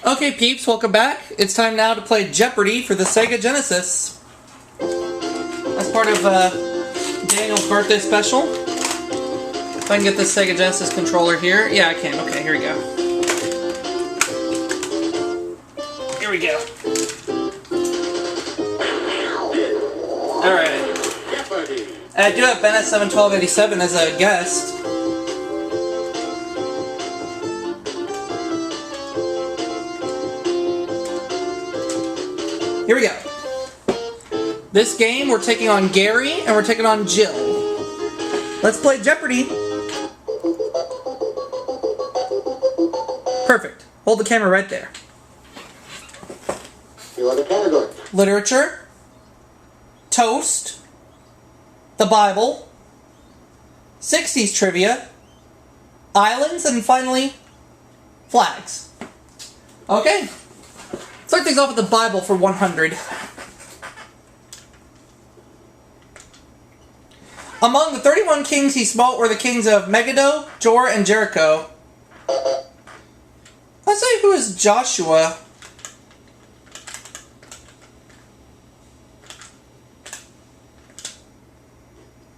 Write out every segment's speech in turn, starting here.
Okay, peeps, welcome back. It's time now to play Jeopardy for the Sega Genesis. That's part of Daniel's birthday special. If I can get this Sega Genesis controller here. Yeah, I can. Okay, here we go. Here we go. Alright. I do have Ben at 71287 as a guest. Here we go. This game, we're taking on Gary, and we're taking on Jill. Let's play Jeopardy! Perfect. Hold the camera right there. You are the category. Literature, toast, the Bible, 60s trivia, islands, and finally, flags. Okay. Start things off with the Bible for 100. Among the 31 kings he smote were the kings of Megiddo, Jor, and Jericho. Let's say who is Joshua?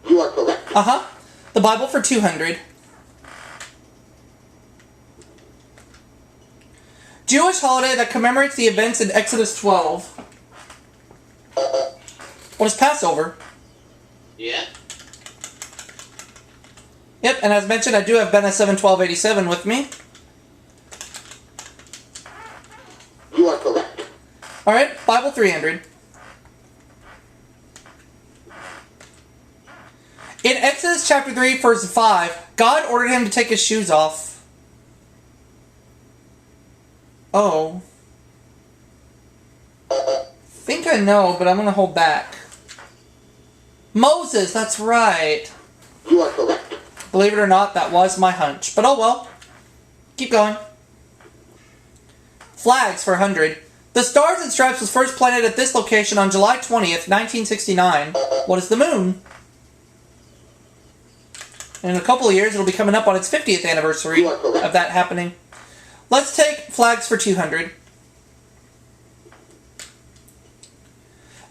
You are correct. Uh-huh. The Bible for 200. Jewish holiday that commemorates the events in Exodus 12. What is Passover? Yeah. Yep, and as mentioned, I do have Ben at 71287 with me. You are correct. Alright, Bible 300. In Exodus chapter 3, verse 5, God ordered him to take his shoes off. Oh. Think I know, but I'm going to hold back. Moses, that's right. You are correct. Believe it or not, that was my hunch. But oh well. Keep going. Flags for 100. The Stars and Stripes was first planted at this location on July 20th, 1969. What is the moon? In a couple of years, it'll be coming up on its 50th anniversary of that happening. Let's take flags for 200.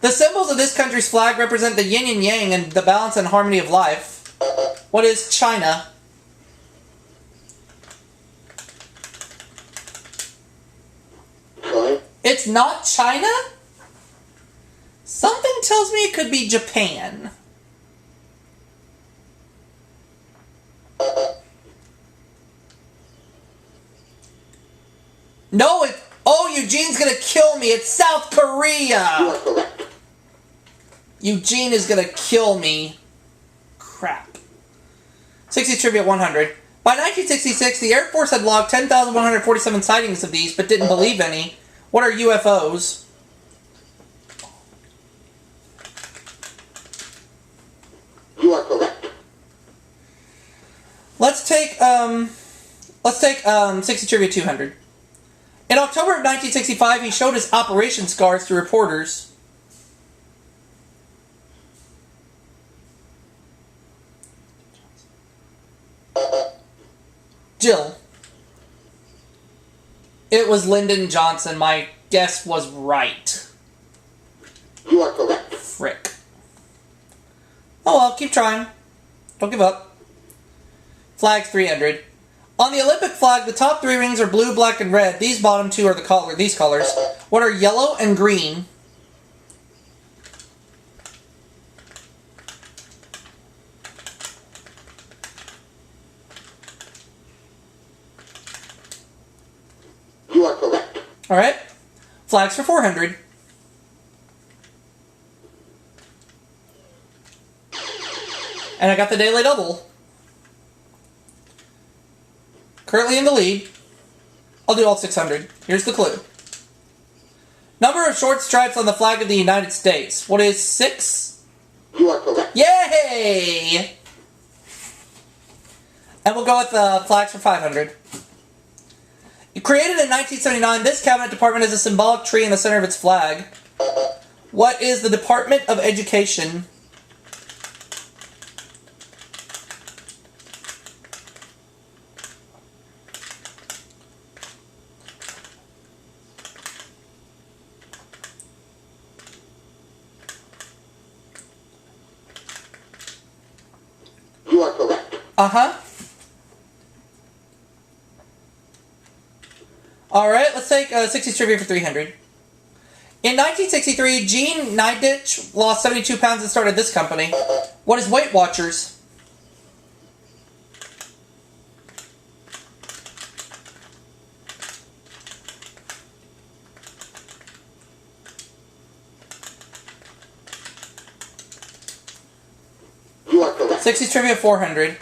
The symbols of this country's flag represent the yin and yang and the balance and harmony of life. What is China? Sorry? It's not China? Something tells me it could be Japan. No, it... Oh, Eugene's gonna kill me. It's South Korea. You are correct. Eugene is gonna kill me. Crap. 60 trivia 100. By 1966, the Air Force had logged 10,147 sightings of these, but didn't believe any. What are UFOs? You are correct. Let's take 60 trivia 200. In October of 1965, he showed his operation scars to reporters. Jill. It was Lyndon Johnson. My guess was right. You are correct. Frick. Oh well, keep trying. Don't give up. Flags 300. On the Olympic flag, the top three rings are blue, black, and red. These bottom two are these colors. What are yellow and green? You are correct. Alright. Flags for 400. And I got the daily double. Currently in the lead. I'll do all 600. Here's the clue. Number of short stripes on the flag of the United States. What is 6? You are correct. Yay! And we'll go with the flags for 500. Created in 1979, this cabinet department is a symbolic tree in the center of its flag. What is the Department of Education? Uh-huh. Alright, let's take 60s trivia for 300. In 1963, Gene Niditch lost 72 pounds and started this company. What is Weight Watchers? You are correct. 60s trivia 400.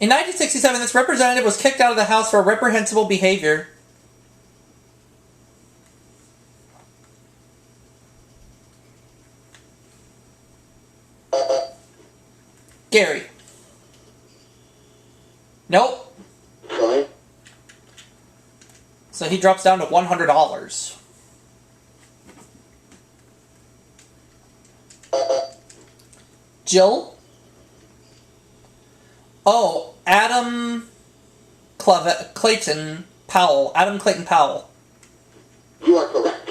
In 1967, this representative was kicked out of the House for reprehensible behavior. Gary. Nope. Sorry. So he drops down to $100. Jill? Oh, Adam Clayton Powell. Adam Clayton Powell. You are correct.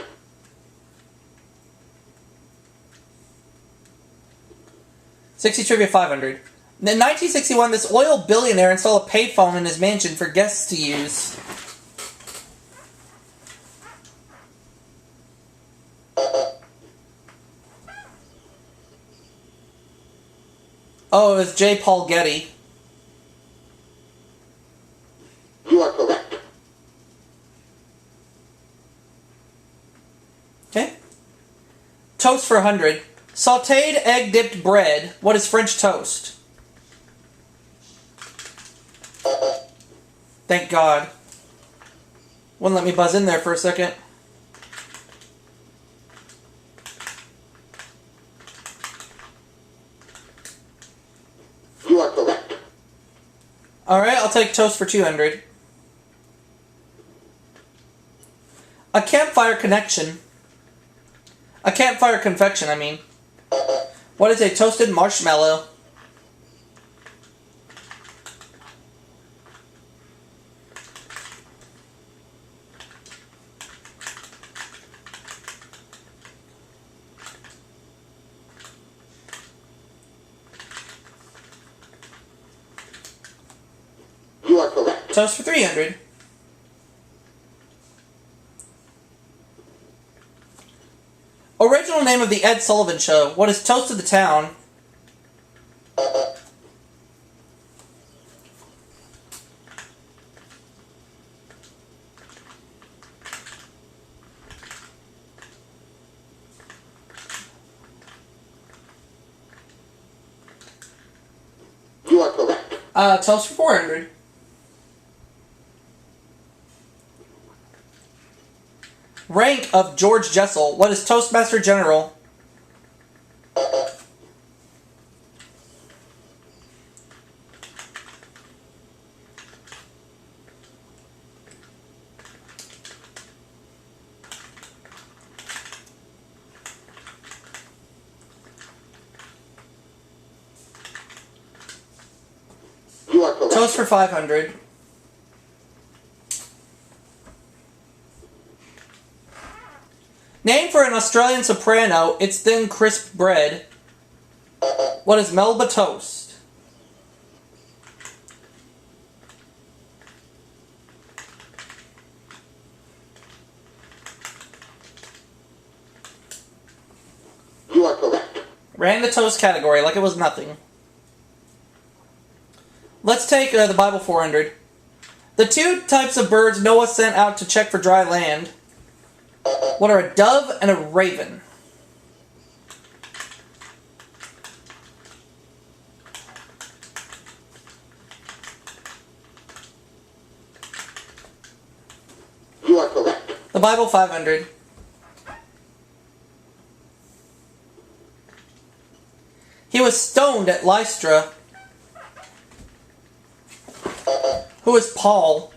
'60 trivia 500. In 1961, this oil billionaire installed a payphone in his mansion for guests to use. Oh, it was J. Paul Getty. You are correct. Okay. Toast for 100. Sautéed egg-dipped bread. What is French toast? Thank God. Wouldn't let me buzz in there for a second. You are correct. Alright, I'll take toast for 200. A campfire connection. A campfire confection, I mean. What is a toasted marshmallow? You are correct. Toast for 300. Original name of the Ed Sullivan Show. What is Toast of the Town? You are correct. Toast for 400. Rank of George Jessel. What is Toastmaster General? You are correct. Toast for 500. Name for an Australian soprano, it's thin, crisp bread. What is Melba toast? You are correct. Ran the toast category like it was nothing. Let's take the Bible 400. The two types of birds Noah sent out to check for dry land. What are a dove and a raven? You are correct. The Bible 500. He was stoned at Lystra. Who is Paul?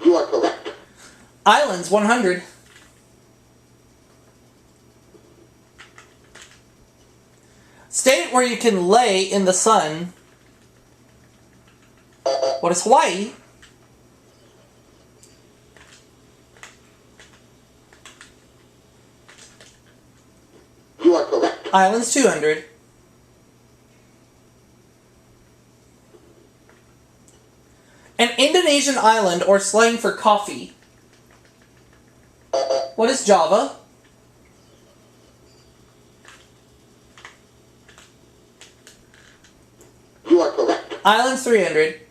You are correct. Islands 100. State where you can lay in the sun. What is Hawaii? Islands 200. An Indonesian island or slang for coffee. What is Java? You are correct. Islands 300.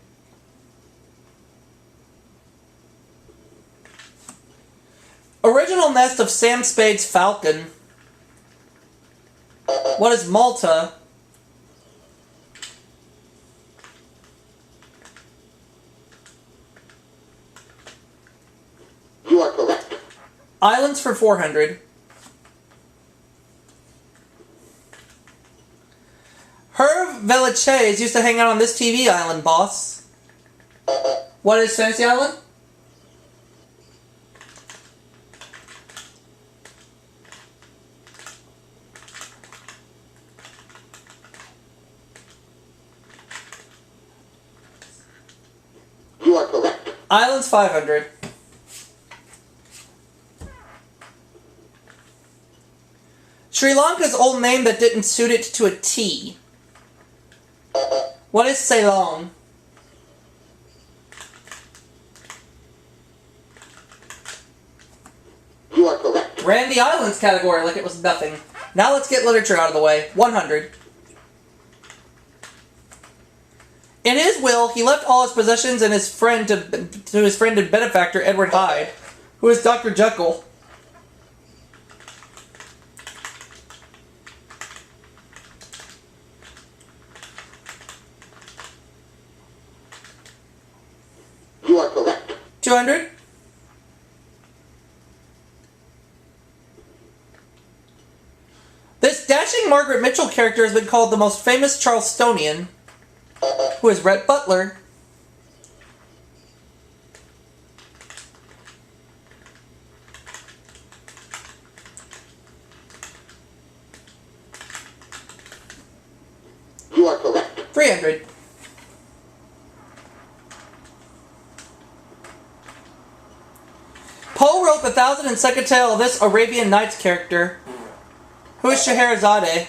Original nest of Sam Spade's falcon. What is Malta? You are correct. Islands for 400. Hervé Villachez used to hang out on this TV island, boss. What is Fantasy Island? You are correct. Islands 500. Sri Lanka's old name that didn't suit it to a T. What is Ceylon? You are correct. Ran the Islands category like it was nothing. Now let's get literature out of the way. 100. In his will, he left all his possessions and his friend to his friend and benefactor, Edward Hyde, who is Dr. Jekyll. You are correct. 200. This dashing Margaret Mitchell character has been called the most famous Charlestonian, who is Rhett Butler. You are correct. 300. Poe wrote the 1002nd tale of this Arabian Nights character, who is Scheherazade.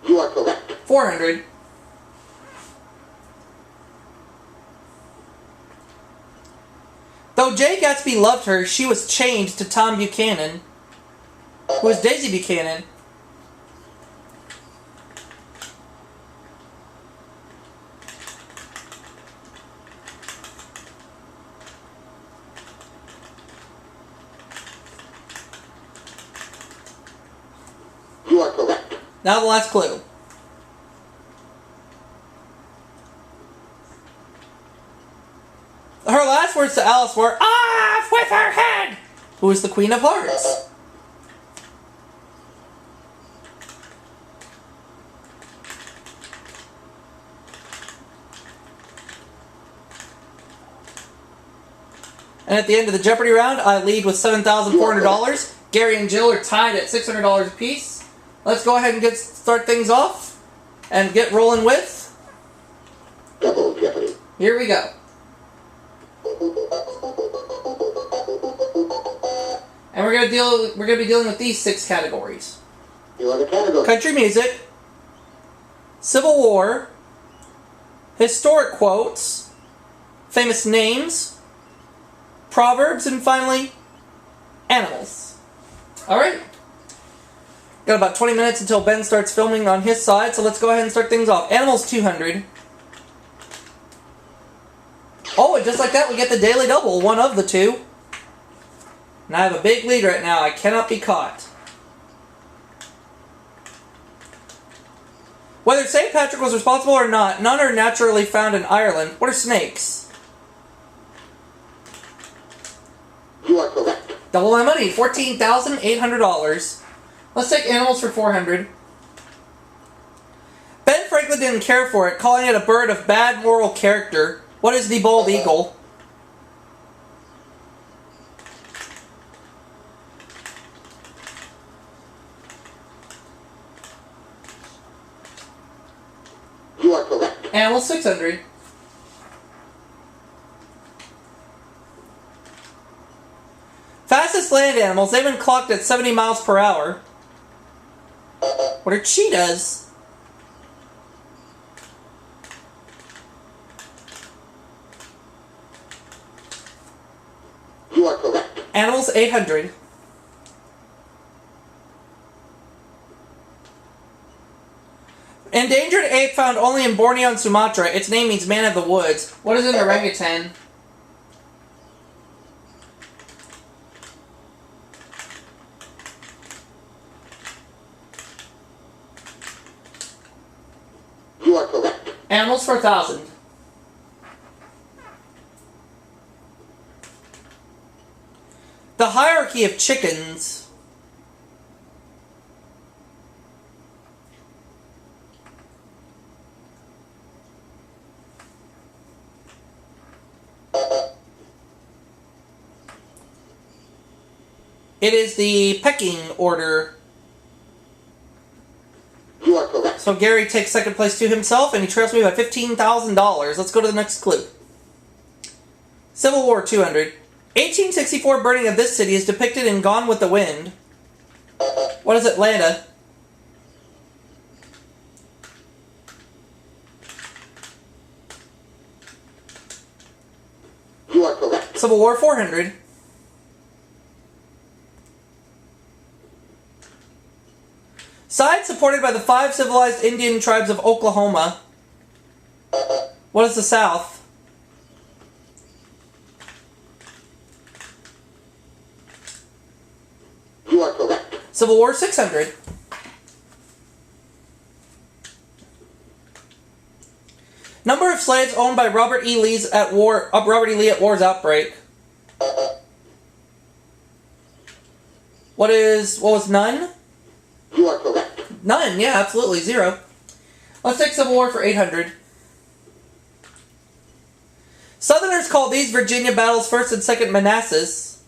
You are correct. 400. Though Jay Gatsby loved her, she was chained to Tom Buchanan, who is Daisy Buchanan. You are correct. Now the last clue. Her last words to Alice were, "Off with her head!" Who is the Queen of Hearts? And at the end of the Jeopardy round, I lead with $7,400. Gary and Jill are tied at $600 apiece. Let's go ahead and start things off and get rolling with Double Jeopardy. Here we go. And we're gonna be dealing with these 6 categories. You are the category. Country music, Civil War, historic quotes, famous names, proverbs, and finally, animals. Alright. Got about 20 minutes until Ben starts filming on his side, so let's go ahead and start things off. Animals 200. Oh, and just like that, we get the daily double, one of the 2. And I have a big lead right now. I cannot be caught. Whether St. Patrick was responsible or not, none are naturally found in Ireland. What are snakes? You are correct. Double my money, $14,800. Let's take animals for 400. Ben Franklin didn't care for it, calling it a bird of bad moral character. What is the bald eagle? You are correct. Animal 600. land animals. They've been clocked at 70 miles per hour. What are cheetahs? You are correct. Animals, 800. Endangered ape found only in Borneo and Sumatra. Its name means man of the woods. What is an orangutan? You are correct. Animals, 4,000. The hierarchy of chickens. It is the pecking order. You are correct. So Gary takes second place to himself, and he trails me by $15,000. Let's go to the next clue. Civil War, 200. 1864 burning of this city is depicted in Gone with the Wind. What is Atlanta? You are correct. Civil War, 400. Side supported by the 5 civilized Indian tribes of Oklahoma. What is the South? You are correct. Civil War, 600. Number of slaves owned by Robert E. Lee at war's outbreak. What was none? You are correct. None, yeah, absolutely, 0. Let's take Civil War for 800. Southerners called these Virginia battles First and Second Manassas.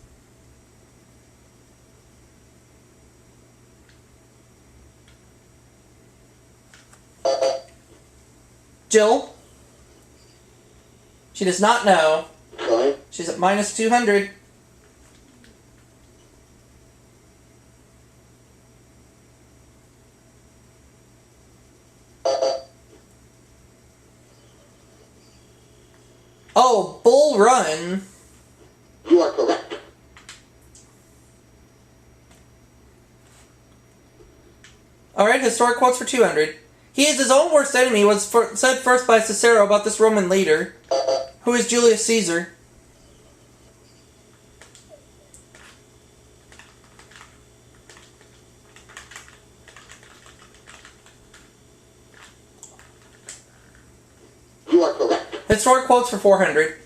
Jill? She does not know. Sorry. She's at minus 200. Oh, Bull Run. You are correct. Alright, historic quotes for 200. He is his own worst enemy, was said first by Cicero about this Roman leader. Who is Julius Caesar? You are correct. Historic quotes for 400.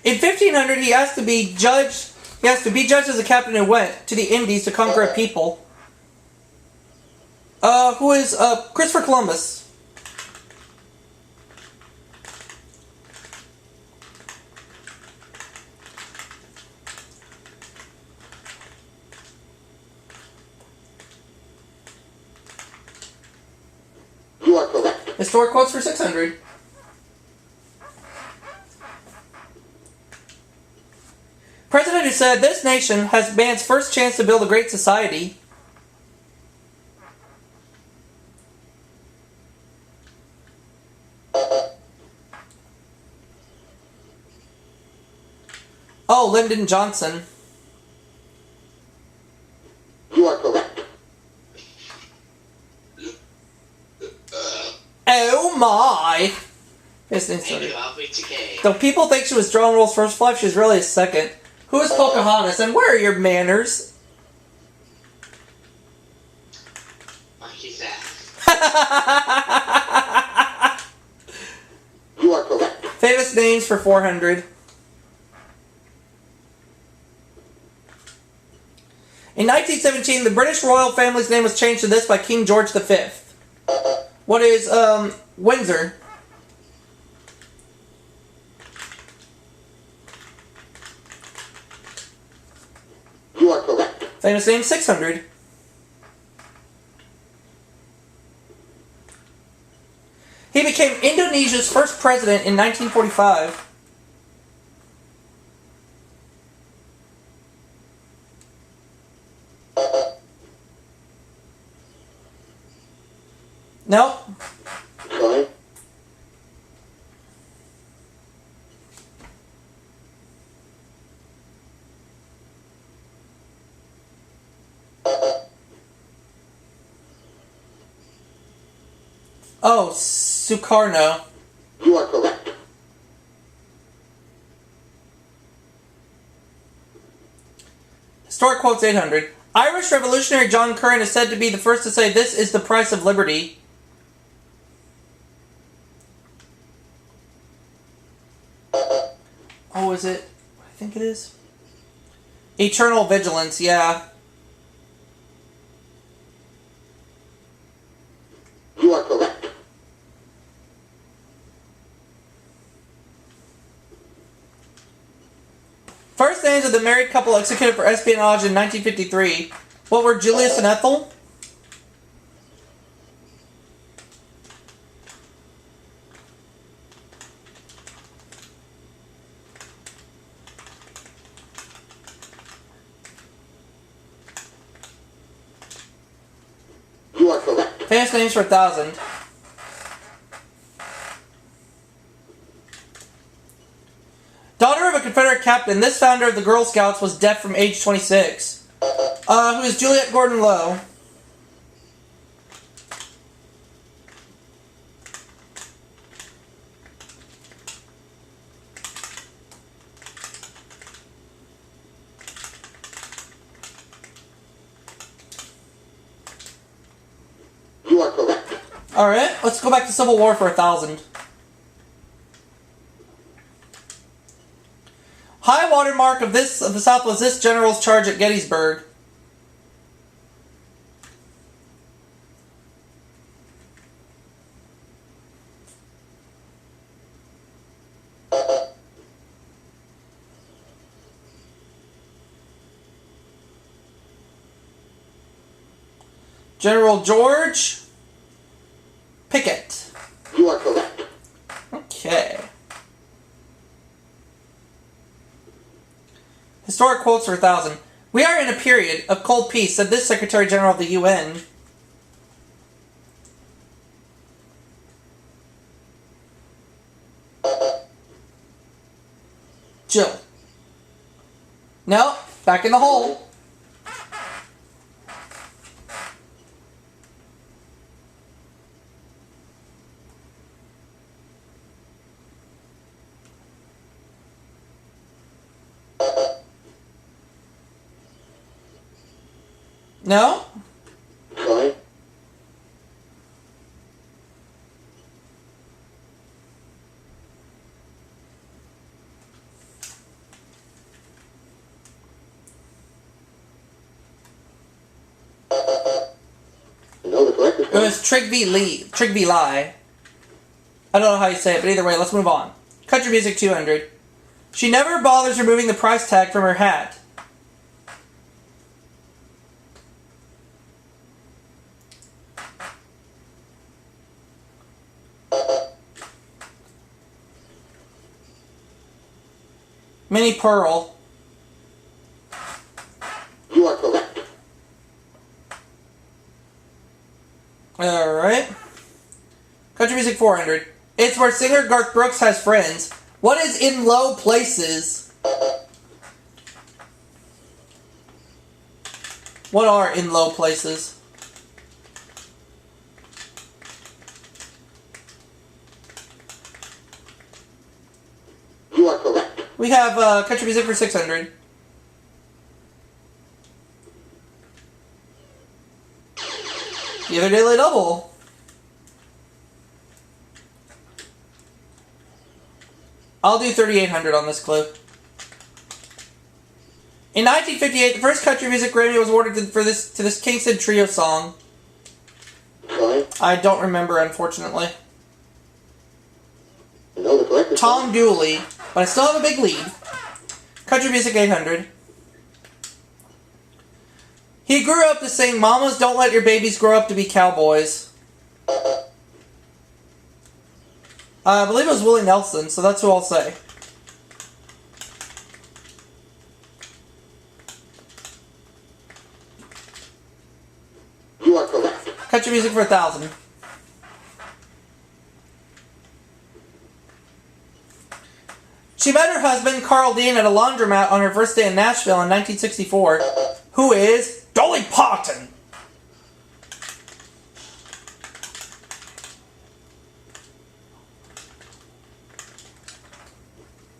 In 1500, he asked to be judged. He has to be judged as a captain who went to the Indies to conquer a people. Who is Christopher Columbus? You are correct. Historic quotes for 600. President who said, "This nation has man's first chance to build a great society." Oh, Lyndon Johnson. You are correct. Oh my! Though people think she was drum roll's first wife, she's really his second. Who is Pocahontas, and where are your manners? You are correct. Famous names for 400. In 1917, the British royal family's name was changed to this by King George V. What is, Windsor? You are correct. Famous name, 600. He became Indonesia's first president in 1945. Nope. Sorry. Oh, Sukarno. You are correct. Historic quotes 800. Irish revolutionary John Curran is said to be the first to say, "This is the price of liberty." Oh, is it? I think it is. Eternal vigilance, yeah. You are correct. First names of the married couple executed for espionage in 1953. What were Julius and Ethel? You are correct. Famous names for 1,000. Daughter of a Confederate captain, this founder of the Girl Scouts was deaf from age 26. Who is Juliet Gordon Lowe? You are correct. Alright, let's go back to Civil War for 1,000. High water mark of the South was this general's charge at Gettysburg. General George Pickett. You are correct. Okay. Historic quotes for 1,000. We are in a period of cold peace, said this Secretary General of the UN. Jill. No, back in the hole. No? Sorry. No, the correct It was Trigby Lie. I don't know how you say it, but either way, let's move on. Country Music 200. She never bothers removing the price tag from her hat. Minnie Pearl. You are correct. Alright. Country Music 400. It's where singer Garth Brooks has friends. What is in low places? What are in low places? You are correct. We have Country Music for 600. The other daily double. I'll do 3,800 on this clue. In 1958, the first country music Grammy was awarded to this Kingston Trio song. Sorry. I don't remember, unfortunately. No, the correct is Tom Dooley, but I still have a big lead. Country Music 800. He grew up to sing "Mamas, Don't Let Your Babies Grow Up to Be Cowboys." I believe it was Willie Nelson, so that's who I'll say. You are correct. Country Music for 1,000. She met her husband, Carl Dean, at a laundromat on her first day in Nashville in 1964, who is Dolly Parton.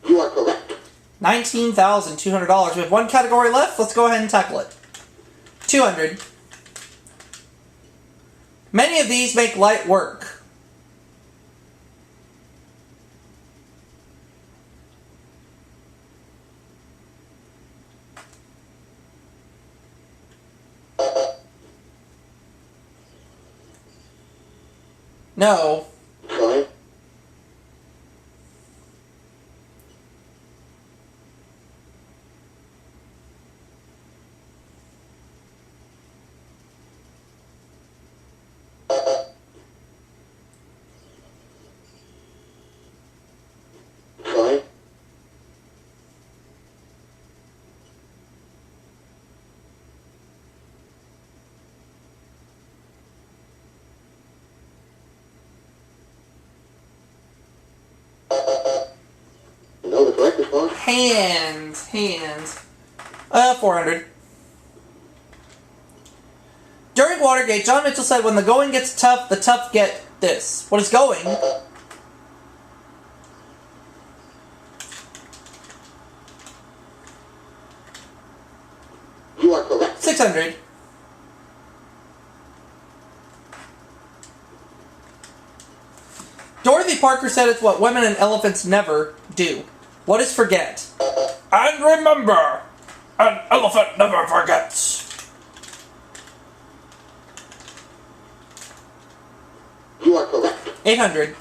You are correct. $19,200. We have one category left. Let's go ahead and tackle it. 200. Many of these make light work. No. Fine. Fine. Know the correct response? Hands. 400. During Watergate, John Mitchell said, when the going gets tough, the tough get this. What is going? You are correct. 600. Dorothy Parker said it's what women and elephants never do. What is forget? And remember, an elephant never forgets. You are correct. 800.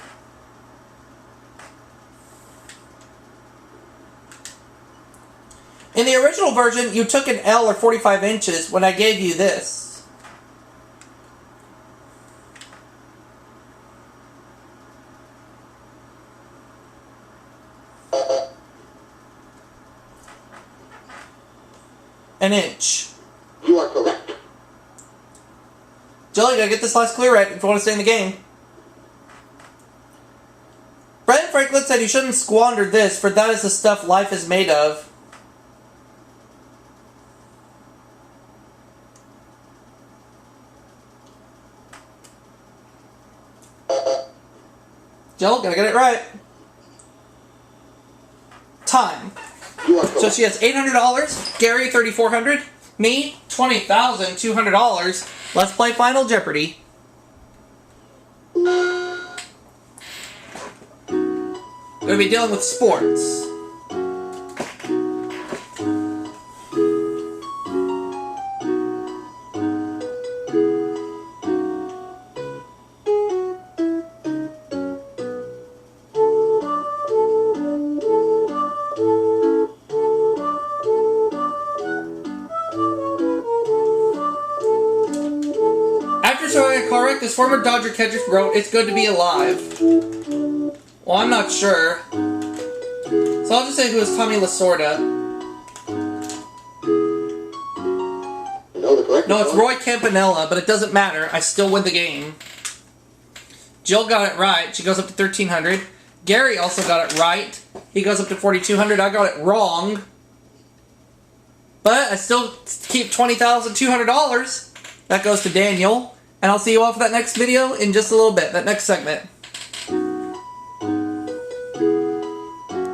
In the original version, you took an L or 45 inches when I gave you this. An inch. You are correct. Jill, you gotta get this last clue right if you want to stay in the game. Brian Franklin said you shouldn't squander this, for that is the stuff life is made of. Jill, gotta get it right. Time. You are correct. So she has $800, Gary $3,400, me $20,200. Let's play Final Jeopardy. We're gonna be dealing with sports. After showing it correct, this former Dodger catcher wrote, "It's good to be alive." Well, I'm not sure. So I'll just say who is Tommy Lasorda. Know the correct No, it's response? Roy Campanella, but it doesn't matter. I still win the game. Jill got it right. She goes up to 1,300. Gary also got it right. He goes up to 4,200. I got it wrong. But I still keep $20,200. That goes to Daniel. And I'll see you all for that next video in just a little bit, that next segment.